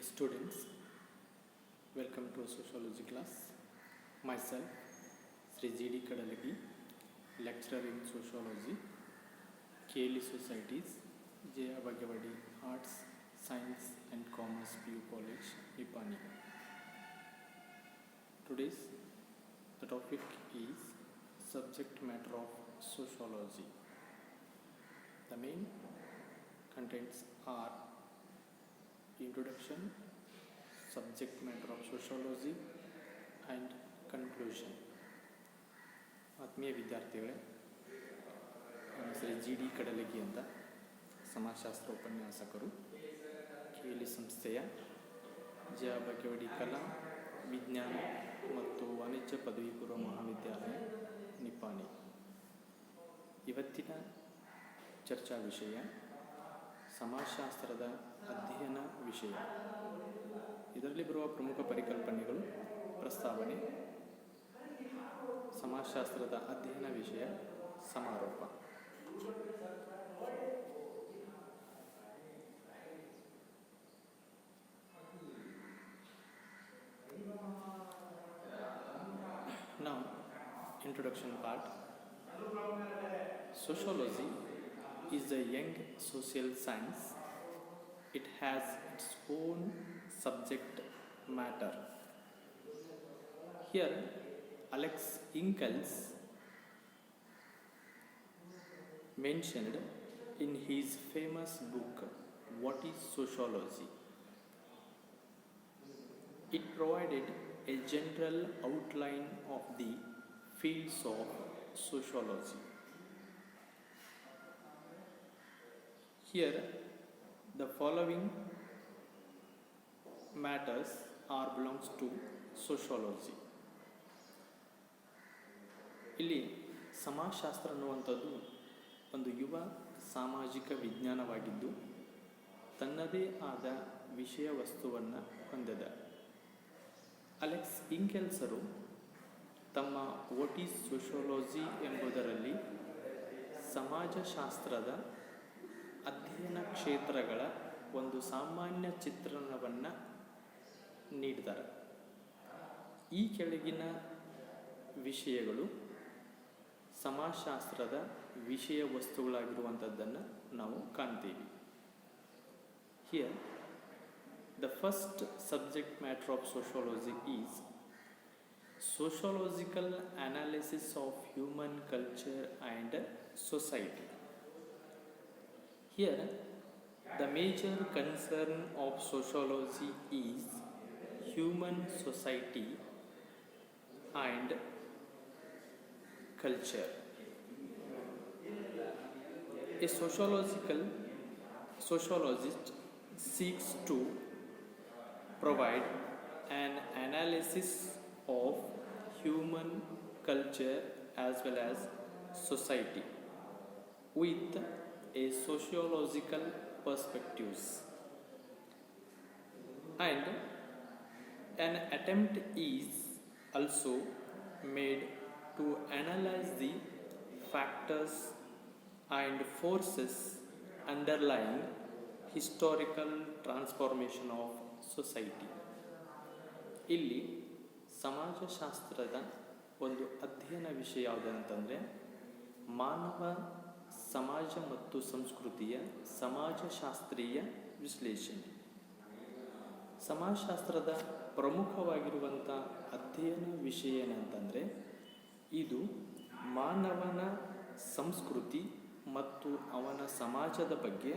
Dear students, welcome to sociology class. Myself, Sri G.D. Kadalagi, lecturer in sociology, KLE Societies, J. Abagavadi Arts, Science and Commerce PU College, Nippani. Today's the topic is subject matter of sociology. The main contents are introduction, subject matter of sociology and conclusion. ಆತ್ಮೀಯ ವಿದ್ಯಾರ್ಥಿಗಳೇ, ನಾನು Shri G D ಕಡಲಗಿ ಅಂತ ಸಮಾಜಶಾಸ್ತ್ರ ಉಪನ್ಯಾಸಕರು, KLE ಸಂಸ್ಥೆಯ J ಅಬಗವಡಿ ಕಲಾ ವಿಜ್ಞಾನ ಮತ್ತು ವಾಣಿಜ್ಯ ಪದವಿ ಪೂರ್ವ ಮಹಾವಿದ್ಯಾಲಯ ನಿಪ್ಪಾಣಿ. ಇವತ್ತಿನ ಚರ್ಚಾ ವಿಷಯ ಸಮಾಜಶಾಸ್ತ್ರದ ಅಧ್ಯಯನ ವಿಷಯ. ಇದರಲ್ಲಿ ಬರುವ ಪ್ರಮುಖ ಪರಿಕಲ್ಪನೆಗಳು, ಪ್ರಸ್ತಾವನೆ, ಸಮಾಜಶಾಸ್ತ್ರದ ಅಧ್ಯಯನ ವಿಷಯ, ಸಮಾರೋಪ. Now, introduction part. Sociology is a young social science. It has its own subject matter. Here, Alex Ingalls mentioned in his famous book, What is Sociology? It provided a general outline of the fields of sociology. Here, the following matters are belongs to sociology. ಇಲ್ಲಿ ಸಮಾಜಶಾಸ್ತ್ರ ಅನ್ನುವಂಥದ್ದು ಒಂದು ಯುವ ಸಾಮಾಜಿಕ ವಿಜ್ಞಾನವಾಗಿದ್ದು ತನ್ನದೇ ಆದ ವಿಷಯ ವಸ್ತುವನ್ನು ಹೊಂದಿದೆ. ಅಲೆಕ್ಸ್ ಇಂಗೆಲ್ಸರು ತಮ್ಮ ವಾಟ್ ಈಸ್ ಸೋಷಿಯಾಲಜಿ ಎಂಬುದರಲ್ಲಿ ಸಮಾಜಶಾಸ್ತ್ರದ ಅಧ್ಯಯನ ಕ್ಷೇತ್ರಗಳ ಒಂದು ಸಾಮಾನ್ಯ ಚಿತ್ರಣವನ್ನು ನೀಡಿದ್ದಾರೆ. ಈ ಕೆಳಗಿನ ವಿಷಯಗಳು ಸಮಾಜಶಾಸ್ತ್ರದ ವಿಷಯ ವಸ್ತುಗಳಾಗಿರುವಂಥದ್ದನ್ನು ನಾವು ಕಾಣ್ತೀವಿ. Here the first subject matter of sociology is sociological analysis of human culture and society. Here, the major concern of sociology is human society and culture. A sociologist seeks to provide an analysis of human culture as well as society with a sociological perspectives, and an attempt is also made to analyze the factors and forces underlying historical transformation of society. ಇಲ್ಲಿ ಸಮಾಜಶಾಸ್ತ್ರದ ಒಂದು ಅಧ್ಯಯನ ವಿಷಯ ಯಾವುದಂತಂದರೆ ಮಾನವ ಸಮಾಜ ಮತ್ತು ಸಂಸ್ಕೃತಿಯ ಸಮಾಜಶಾಸ್ತ್ರೀಯ ವಿಶ್ಲೇಷಣೆ. ಸಮಾಜಶಾಸ್ತ್ರದ ಪ್ರಮುಖವಾಗಿರುವಂಥ ಅಧ್ಯಯನ ವಿಷಯ ಏನಂತಂದರೆ ಇದು ಮಾನವನ ಸಂಸ್ಕೃತಿ ಮತ್ತು ಅವನ ಸಮಾಜದ ಬಗ್ಗೆ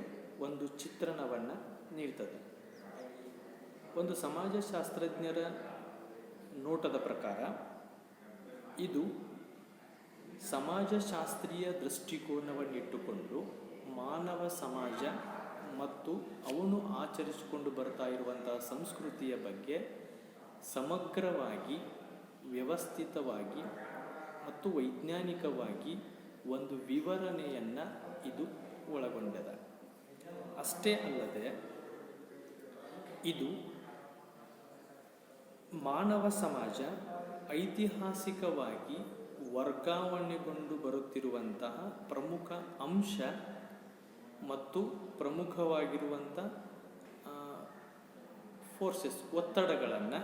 ಒಂದು ಚಿತ್ರಣವನ್ನು ನೀಡ್ತದೆ. ಒಂದು ಸಮಾಜಶಾಸ್ತ್ರಜ್ಞರ ನೋಟದ ಪ್ರಕಾರ ಇದು ಸಮಾಜಶಾಸ್ತ್ರೀಯ ದೃಷ್ಟಿಕೋನವನ್ನಿಟ್ಟುಕೊಂಡು ಮಾನವ ಸಮಾಜ ಮತ್ತು ಅವನು ಆಚರಿಸಿಕೊಂಡು ಬರ್ತಾ ಇರುವಂಥ ಸಂಸ್ಕೃತಿಯ ಬಗ್ಗೆ ಸಮಗ್ರವಾಗಿ, ವ್ಯವಸ್ಥಿತವಾಗಿ ಮತ್ತು ವೈಜ್ಞಾನಿಕವಾಗಿ ಒಂದು ವಿವರಣೆಯನ್ನು ಇದು ಒಳಗೊಂಡಿದೆ. ಅಷ್ಟೇ ಅಲ್ಲದೆ ಇದು ಮಾನವ ಸಮಾಜ ಐತಿಹಾಸಿಕವಾಗಿ ವರ್ಗಾವಣೆಗೊಂಡು ಬರುತ್ತಿರುವಂತಹ ಪ್ರಮುಖ ಅಂಶ ಮತ್ತು ಪ್ರಮುಖವಾಗಿರುವಂಥ ಫೋರ್ಸಸ್ ಒತ್ತಡಗಳನ್ನು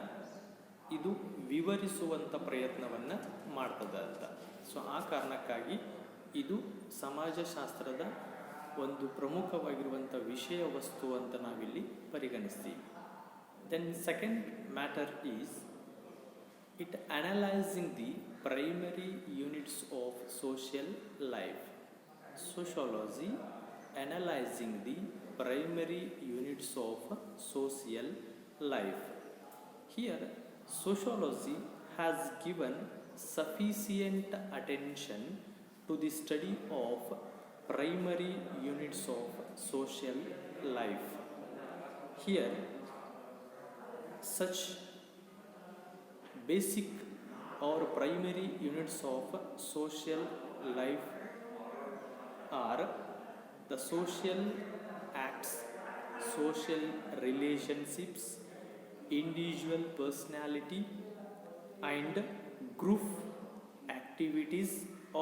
ಇದು ವಿವರಿಸುವಂಥ ಪ್ರಯತ್ನವನ್ನು ಮಾಡ್ತದೆ ಅಂತ. ಸೊ ಆ ಕಾರಣಕ್ಕಾಗಿ ಇದು ಸಮಾಜಶಾಸ್ತ್ರದ ಒಂದು ಪ್ರಮುಖವಾಗಿರುವಂಥ ವಿಷಯ ವಸ್ತು ಅಂತ ನಾವಿಲ್ಲಿ ಪರಿಗಣಿಸ್ತೀವಿ. Then second matter is it analysing the primary units of social life. Sociology analysing the primary units of social life. Here, sociology has given sufficient attention to the study of primary units of social life. Here, such basic or primary units of social life are the social acts, social relationships, individual personality, and group activities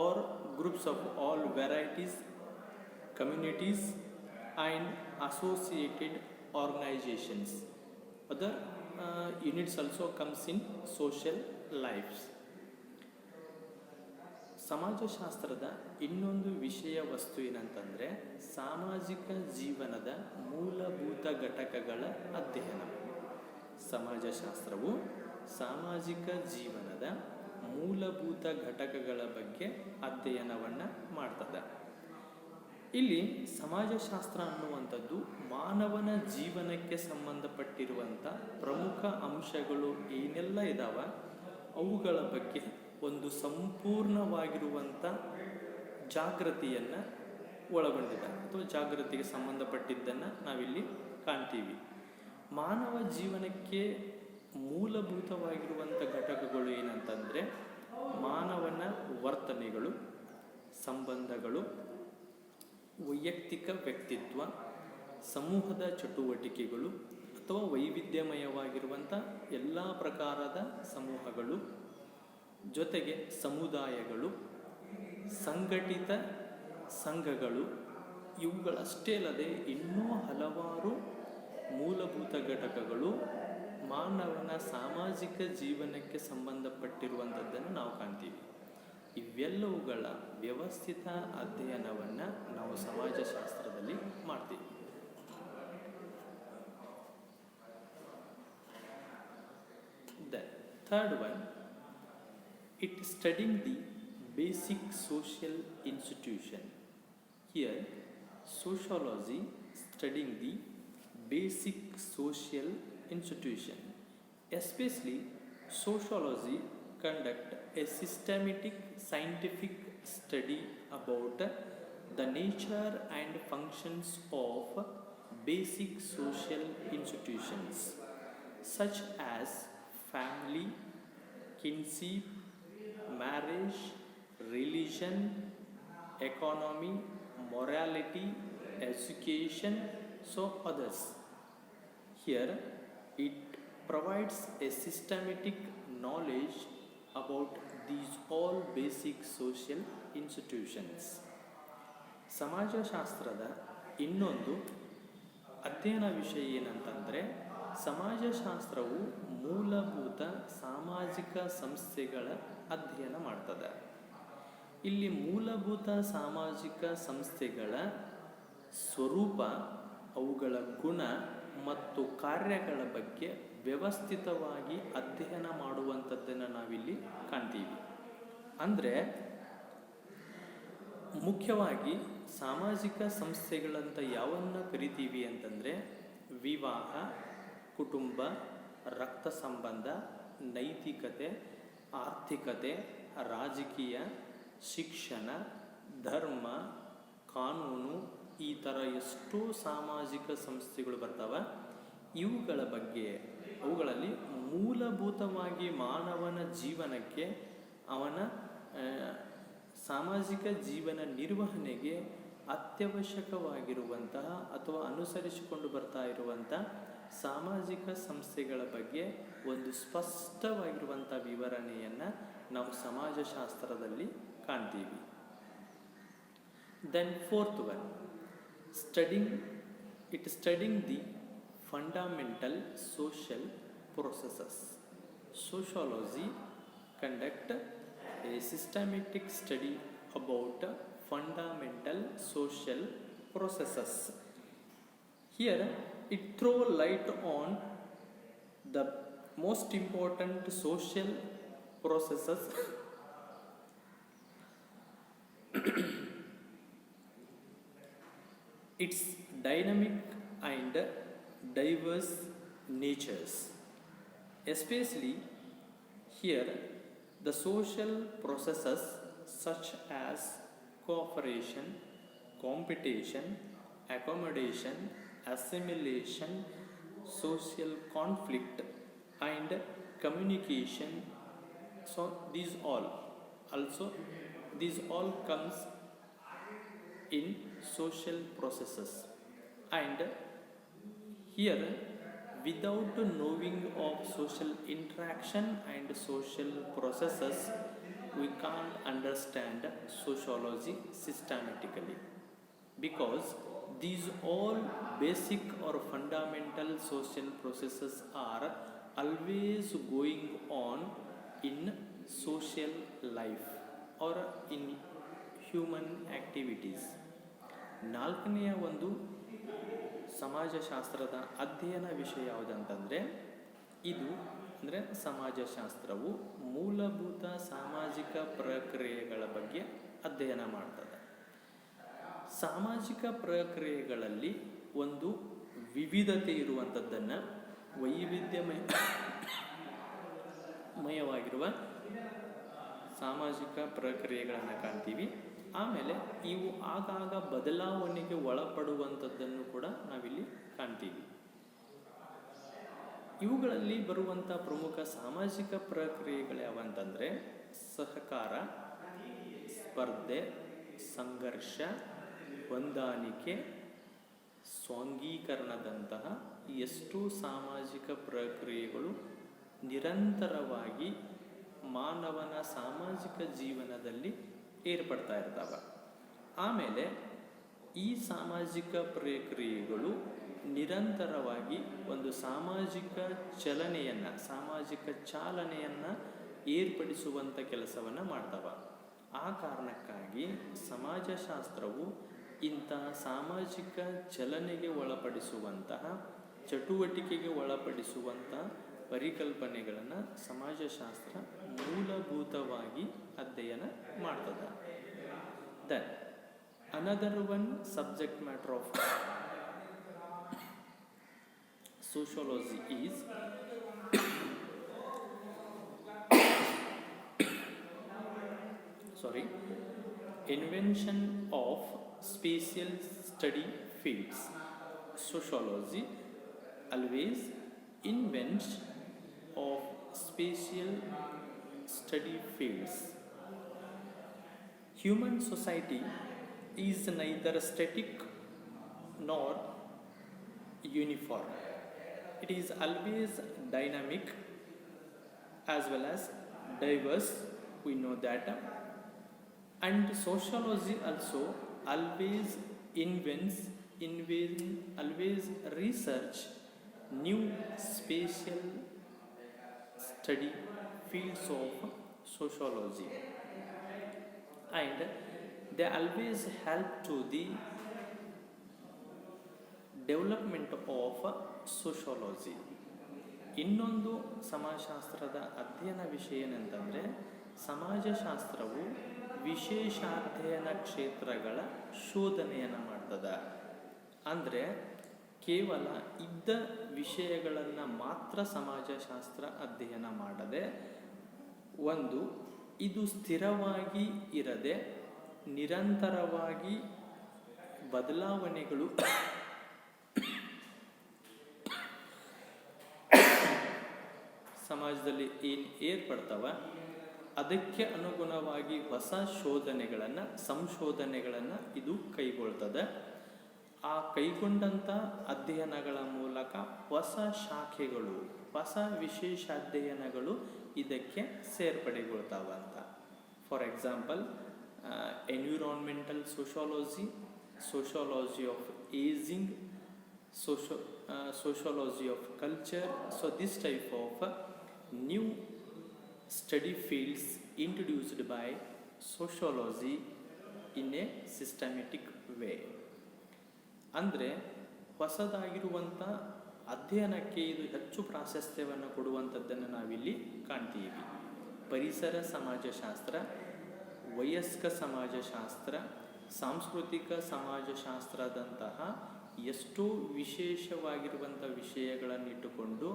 or groups of all varieties, communities, and associated organizations. Other units also comes in social lives. ಸಮಾಜಶಾಸ್ತ್ರದ ಇನ್ನೊಂದು ವಿಷಯ ವಸ್ತು ಏನಂತಂದರೆ ಸಾಮಾಜಿಕ ಜೀವನದ ಮೂಲಭೂತ ಘಟಕಗಳ ಅಧ್ಯಯನ. ಸಮಾಜಶಾಸ್ತ್ರವು ಸಾಮಾಜಿಕ ಜೀವನದ ಮೂಲಭೂತ ಘಟಕಗಳ ಬಗ್ಗೆ ಅಧ್ಯಯನವನ್ನು ಮಾಡ್ತದೆ. ಇಲ್ಲಿ ಸಮಾಜಶಾಸ್ತ್ರ ಅನ್ನುವಂಥದ್ದು ಮಾನವನ ಜೀವನಕ್ಕೆ ಸಂಬಂಧಪಟ್ಟಿರುವಂಥ ಪ್ರಮುಖ ಅಂಶಗಳು ಏನೆಲ್ಲ ಇದಾವ ಅವುಗಳ ಬಗ್ಗೆ ಒಂದು ಸಂಪೂರ್ಣವಾಗಿರುವಂಥ ಜಾಗೃತಿಯನ್ನು ಒಳಗೊಂಡಿದೆ ಅಥವಾ ಜಾಗೃತಿಗೆ ಸಂಬಂಧಪಟ್ಟಿದ್ದನ್ನು ನಾವಿಲ್ಲಿ ಕಾಣ್ತೀವಿ. ಮಾನವ ಜೀವನಕ್ಕೆ ಮೂಲಭೂತವಾಗಿರುವಂಥ ಘಟಕಗಳು ಏನಂತಂದರೆ ಮಾನವನ ವರ್ತನೆಗಳು, ಸಂಬಂಧಗಳು, ವೈಯಕ್ತಿಕ ವ್ಯಕ್ತಿತ್ವ, ಸಮೂಹದ ಚಟುವಟಿಕೆಗಳು ಅಥವಾ ವೈವಿಧ್ಯಮಯವಾಗಿರುವಂಥ ಎಲ್ಲ ಪ್ರಕಾರದ ಸಮೂಹಗಳು, ಜೊತೆಗೆ ಸಮುದಾಯಗಳು, ಸಂಘಟಿತ ಸಂಘಗಳು, ಇವುಗಳಷ್ಟೇ ಅಲ್ಲದೆ ಇನ್ನೂ ಹಲವಾರು ಮೂಲಭೂತ ಘಟಕಗಳು ಮಾನವನ ಸಾಮಾಜಿಕ ಜೀವನಕ್ಕೆ ಸಂಬಂಧಪಟ್ಟಿರುವಂಥದ್ದನ್ನು ನಾವು ಕಾಣ್ತೀವಿ. ಇವೆಲ್ಲವುಗಳ ವ್ಯವಸ್ಥಿತ ಅಧ್ಯಯನವನ್ನು ನಾವು ಸಮಾಜಶಾಸ್ತ್ರದಲ್ಲಿ ಮಾಡ್ತೀವಿ. The third one, it studying the basic social institution. Here, sociology studying the basic social institution. Especially, sociology conduct a systematic scientific study about the nature and functions of basic social institutions such as family, kinship, marriage, religion, economy, morality, education, so others. Here, it provides a systematic knowledge about these all basic social institutions. ಸಮಾಜಶಾಸ್ತ್ರದ ಇನ್ನೊಂದು ಅಧ್ಯಯನ ವಿಷಯ ಏನಂತಂದರೆ ಸಮಾಜಶಾಸ್ತ್ರವು ಮೂಲಭೂತ ಸಾಮಾಜಿಕ ಸಂಸ್ಥೆಗಳ ಅಧ್ಯಯನ ಮಾಡ್ತದೆ. ಇಲ್ಲಿ ಮೂಲಭೂತ ಸಾಮಾಜಿಕ ಸಂಸ್ಥೆಗಳ ಸ್ವರೂಪ, ಅವುಗಳ ಗುಣ ಮತ್ತು ಕಾರ್ಯಗಳ ಬಗ್ಗೆ ವ್ಯವಸ್ಥಿತವಾಗಿ ಅಧ್ಯಯನ ಮಾಡುವಂಥದ್ದನ್ನು ನಾವಿಲ್ಲಿ ಕಾಣ್ತೀವಿ. ಅಂದರೆ ಮುಖ್ಯವಾಗಿ ಸಾಮಾಜಿಕ ಸಂಸ್ಥೆಗಳಂತ ಯಾವನ್ನ ಕರಿತೀವಿ ಅಂತಂದರೆ ವಿವಾಹ, ಕುಟುಂಬ, ರಕ್ತ ಸಂಬಂಧ, ನೈತಿಕತೆ, ಆರ್ಥಿಕತೆ, ರಾಜಕೀಯ, ಶಿಕ್ಷಣ, ಧರ್ಮ, ಕಾನೂನು, ಈ ಥರ ಎಷ್ಟೋ ಸಾಮಾಜಿಕ ಸಂಸ್ಥೆಗಳು ಬರ್ತಾವೆ. ಇವುಗಳ ಬಗ್ಗೆ ಅವುಗಳಲ್ಲಿ ಮೂಲಭೂತವಾಗಿ ಮಾನವನ ಜೀವನಕ್ಕೆ, ಅವನ ಸಾಮಾಜಿಕ ಜೀವನ ನಿರ್ವಹಣೆಗೆ ಅತ್ಯವಶ್ಯಕವಾಗಿರುವಂತಹ ಅಥವಾ ಅನುಸರಿಸಿಕೊಂಡು ಬರ್ತಾ ಇರುವಂಥ ಸಾಮಾಜಿಕ ಸಂಸ್ಥೆಗಳ ಬಗ್ಗೆ ಒಂದು ಸ್ಪಷ್ಟವಾಗಿರುವಂಥ ವಿವರಣೆಯನ್ನು ನಾವು ಸಮಾಜಶಾಸ್ತ್ರದಲ್ಲಿ ಕಾಣ್ತೀವಿ. Then fourth one, studying the fundamental social processes. Sociology conduct a systematic study about fundamental social processes. Here it throws light on the most important social processes its dynamic and diverse natures. Especially here, the social processes such as cooperation, competition, accommodation, assimilation, social conflict, and communication. So these all comes in social processes, and here without knowing of social interaction and social processes we can't understand sociology systematically, because these all basic or fundamental social processes are always going on in social life or in human activities. ನಾಲ್ಕನೆಯ ಒಂದು ಸಮಾಜಶಾಸ್ತ್ರದ ಅಧ್ಯಯನ ವಿಷಯ ಯಾವುದಂತಂದರೆ ಇದು ಅಂದರೆ ಸಮಾಜಶಾಸ್ತ್ರವು ಮೂಲಭೂತ ಸಾಮಾಜಿಕ ಪ್ರಕ್ರಿಯೆಗಳ ಬಗ್ಗೆ ಅಧ್ಯಯನ ಮಾಡ್ತದೆ. ಸಾಮಾಜಿಕ ಪ್ರಕ್ರಿಯೆಗಳಲ್ಲಿ ಒಂದು ವಿವಿಧತೆ ಇರುವಂಥದ್ದನ್ನು ವೈವಿಧ್ಯಮಯವಾಗಿರುವ ಸಾಮಾಜಿಕ ಪ್ರಕ್ರಿಯೆಗಳನ್ನು ಕಾಣ್ತೀವಿ. ಆಮೇಲೆ ಇವು ಆಗಾಗ ಬದಲಾವಣೆಗೆ ಒಳಪಡುವಂಥದ್ದನ್ನು ಕೂಡ ನಾವಿಲ್ಲಿ ಕಾಣ್ತೀವಿ. ಇವುಗಳಲ್ಲಿ ಬರುವಂಥ ಪ್ರಮುಖ ಸಾಮಾಜಿಕ ಪ್ರಕ್ರಿಯೆಗಳು ಯಾವಂತಂದರೆ ಸಹಕಾರ, ಸ್ಪರ್ಧೆ, ಸಂಘರ್ಷ, ಹೊಂದಾಣಿಕೆ, ಸ್ವಾಂಗೀಕರಣದಂತಹ ಎಷ್ಟು ಸಾಮಾಜಿಕ ಪ್ರಕ್ರಿಯೆಗಳು ನಿರಂತರವಾಗಿ ಮಾನವನ ಸಾಮಾಜಿಕ ಜೀವನದಲ್ಲಿ ಏರ್ಪಡ್ತಾ ಇರ್ತವೆ. ಆಮೇಲೆ ಈ ಸಾಮಾಜಿಕ ಪ್ರಕ್ರಿಯೆಗಳು ನಿರಂತರವಾಗಿ ಒಂದು ಸಾಮಾಜಿಕ ಚಾಲನೆಯನ್ನು ಏರ್ಪಡಿಸುವಂಥ ಕೆಲಸವನ್ನು ಮಾಡ್ತವೆ. ಆ ಕಾರಣಕ್ಕಾಗಿ ಸಮಾಜಶಾಸ್ತ್ರವು ಇಂತಹ ಸಾಮಾಜಿಕ ಚಲನೆಗೆ ಒಳಪಡಿಸುವಂತಹ ಚಟುವಟಿಕೆಗೆ ಒಳಪಡಿಸುವಂತಹ ಪರಿಕಲ್ಪನೆಗಳನ್ನು ಸಮಾಜಶಾಸ್ತ್ರ ಮೂಲಭೂತವಾಗಿ ಅಧ್ಯಯನ ಮಾಡ್ತದೆ. Then another one subject matter of sociology is invention of special study fields. Sociology always invents of special study fields. Human society is neither static nor uniform. It is always dynamic as well as diverse. We know that. And sociology also always always research new special study fields of sociology, and they always help to the development of sociology. ಇನ್ನೊಂದು ಸಮಾಜಶಾಸ್ತ್ರದ ಅಧ್ಯಯನ ವಿಷಯ ಏನಂತಂದರೆ ಸಮಾಜಶಾಸ್ತ್ರವು ವಿಶೇಷಾಧ್ಯಯನ ಕ್ಷೇತ್ರಗಳ ಶೋಧನೆಯನ್ನು ಮಾಡ್ತದೆ. ಅಂದರೆ ಕೇವಲ ಇದ್ದ ವಿಷಯಗಳನ್ನು ಮಾತ್ರ ಸಮಾಜಶಾಸ್ತ್ರ ಅಧ್ಯಯನ ಮಾಡದೆ ಇದು ಸ್ಥಿರವಾಗಿ ಇರದೆ ನಿರಂತರವಾಗಿ ಬದಲಾವಣೆಗಳು ಸಮಾಜದಲ್ಲಿ ಏನು ಏರ್ಪಡ್ತವೆ ಅದಕ್ಕೆ ಅನುಗುಣವಾಗಿ ಹೊಸ ಸಂಶೋಧನೆಗಳನ್ನು ಇದು ಕೈಗೊಳ್ತದೆ. ಆ ಕೈಗೊಂಡಂಥ ಅಧ್ಯಯನಗಳ ಮೂಲಕ ಹೊಸ ಶಾಖೆಗಳು, ಹೊಸ ವಿಶೇಷ ಅಧ್ಯಯನಗಳು ಇದಕ್ಕೆ ಸೇರ್ಪಡೆಗೊಳ್ತಾವಂತ. For example environmental sociology, sociology of ageing, sociology of culture. So this type of new study fields introduced by sociology in a systematic way. ಅಂದರೆ ಹೊಸದಾಗಿರುವಂಥ ಅಧ್ಯಯನಕ್ಕೆ ಇದು ಹೆಚ್ಚು ಪ್ರಾಶಸ್ತ್ಯವನ್ನು ಕೊಡುವಂಥದ್ದನ್ನು ನಾವಿಲ್ಲಿ ಕಾಣ್ತೀವಿ. ಪರಿಸರ ಸಮಾಜಶಾಸ್ತ್ರ, ವಯಸ್ಕ ಸಮಾಜಶಾಸ್ತ್ರ, ಸಾಂಸ್ಕೃತಿಕ ಸಮಾಜಶಾಸ್ತ್ರದಂತಹ ಎಷ್ಟೋ ವಿಶೇಷವಾಗಿರುವಂಥ ವಿಷಯಗಳನ್ನಿಟ್ಟುಕೊಂಡು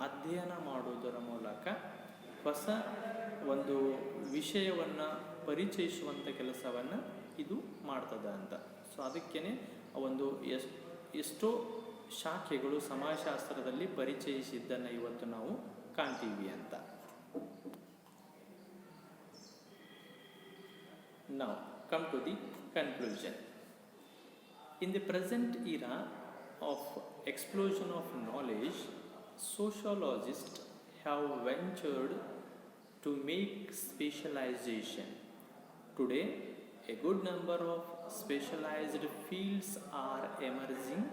ಅಧ್ಯಯನ ಮಾಡುವುದರ ಮೂಲಕ ಹೊಸ ಒಂದು ವಿಷಯವನ್ನು ಪರಿಚಯಿಸುವಂಥ ಕೆಲಸವನ್ನು ಇದು ಮಾಡ್ತದೆ ಅಂತ. ಸೊ ಅದಕ್ಕೇ ಒಂದು ಎಷ್ಟೋ ಶಾಖೆಗಳು ಸಮಾಜಶಾಸ್ತ್ರದಲ್ಲಿ ಪರಿಚಯಿಸಿದ್ದನ್ನು ಇವತ್ತು ನಾವು ಕಾಣ್ತೀವಿ ಅಂತ. Now come to the conclusion. In the present era of explosion of knowledge, sociologists have ventured to make specialization. Today, a good number of specialized fields are emerging,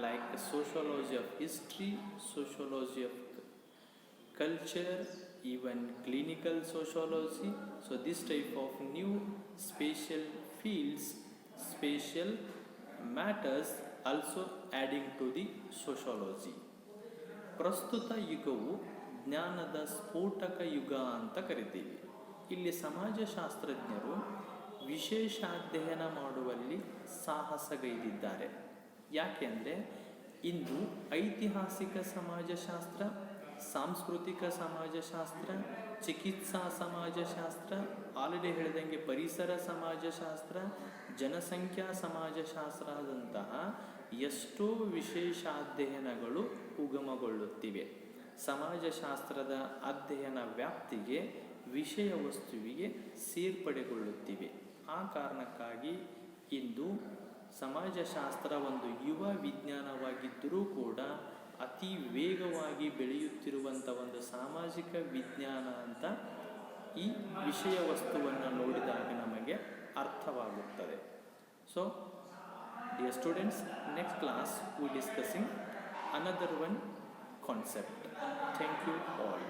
like sociology of history, sociology of culture, even clinical sociology. So this type of new spatial fields, spatial matters also adding to the sociology. ಪ್ರಸ್ತುತ ಯುಗವು ಜ್ಞಾನದ ಸ್ಫೋಟಕ ಯುಗ ಅಂತ ಕರಿತೀವಿ. ಇಲ್ಲಿ ಸಮಾಜಶಾಸ್ತ್ರಜ್ಞರು ವಿಶೇಷ ಅಧ್ಯಯನ ಮಾಡುವಲ್ಲಿ ಸಾಹಸಗೈದಿದ್ದಾರೆ. ಯಾಕೆಂದರೆ ಇಂದು ಐತಿಹಾಸಿಕ ಸಮಾಜಶಾಸ್ತ್ರ, ಸಾಂಸ್ಕೃತಿಕ ಸಮಾಜಶಾಸ್ತ್ರ, ಚಿಕಿತ್ಸಾ ಸಮಾಜಶಾಸ್ತ್ರ, ಆಲ್ರೆಡಿ ಹೇಳಿದಂಗೆ ಪರಿಸರ ಸಮಾಜಶಾಸ್ತ್ರ, ಜನಸಂಖ್ಯಾ ಸಮಾಜಶಾಸ್ತ್ರದಂತಹ ಎಷ್ಟೋ ವಿಶೇಷ ಅಧ್ಯಯನಗಳು ಉಗಮಗೊಳ್ಳುತ್ತಿವೆ. ಸಮಾಜಶಾಸ್ತ್ರದ ಅಧ್ಯಯನ ವ್ಯಾಪ್ತಿಗೆ ವಿಷಯ ವಸ್ತುವಿಗೆ ಸೇರ್ಪಡೆಗೊಳ್ಳುತ್ತಿವೆ. ಆ ಕಾರಣಕ್ಕಾಗಿ ಇಂದು ಸಮಾಜಶಾಸ್ತ್ರ ಒಂದು ಯುವ ವಿಜ್ಞಾನವಾಗಿದ್ದರೂ ಕೂಡ ಅತಿ ವೇಗವಾಗಿ ಬೆಳೆಯುತ್ತಿರುವಂಥ ಒಂದು ಸಾಮಾಜಿಕ ವಿಜ್ಞಾನ ಅಂತ ಈ ವಿಷಯ ವಸ್ತುವನ್ನು ನೋಡಿದಾಗ ನಮಗೆ ಅರ್ಥವಾಗುತ್ತದೆ. So dear students, next class we discussing another one concept. Thank you all.